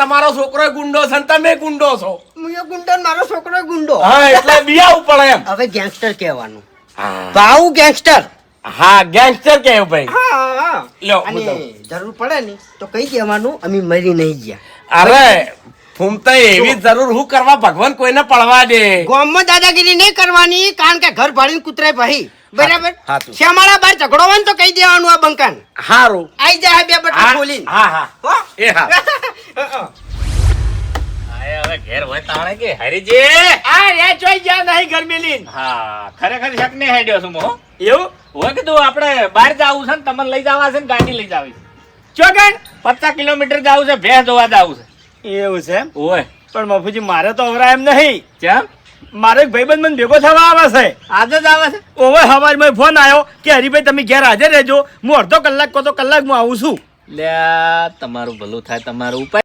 તમારો છોકરો ગુંડો છે ને તમે ગુંડો છો. હું એ ગુંડો ને મારો છોકરો ગુંડો. હા એટલે બિયાવું પડે એમ. હવે ગેંગસ્ટર કહેવાનું. ભાવ ગેંગસ્ટર. હા ગેંગસ્ટર કેવું ભાઈ. હા લ્યો અને જરૂર પડે ને તો કહી દેવાનું અમે મરી નહીં ગયા. અરે ફૂમતા એવી જરૂર હું કરવા ભગવાન કોઈને પડવા દે. ગામમાં દાદાગીરી નહીં કરવાની કારણ કે ઘર ભાડીને કૂતરાય ભાઈ બરાબર. હાચું. શ્યામાળા બાર ઝઘડો હોય ને તો કહી દેવાનું આ બંકાન. હારું. આઈ જાય બે બટન ખોલીને. હા હા હો? એ હા. હવે ઘેર હોય તાણે કે હરીજી આ રે જોઈ ગયા નહીં ગરમી લીન. હા ખરેખર શક ને હેડ્યો છું મો. એવું હોય કે તું આપણે બહાર જાવું છે ને તમને લઈ જવા છે ને ગાડી લઈ જાવી છે. ચોગન 50 કિલોમીટર જાવું છે ભેંસ ધોવા જાવું છે. એવું છે એમ? ઓય પણ મફુજી મારે તો અવરા એમ નહીં. કેમ મારો એક ભાઈબંધ મને ભેગો થવા આવે છે. આજે જ આવે છે. ઓવે હવારમાં ફોન આવ્યો કે હરીભાઈ તમે ઘેર હાજર રહેજો, હું અડધો કલાક કહો તો કલાકમાં આવું છું. લે તમારું ભલું થાય તમારું ઉપાય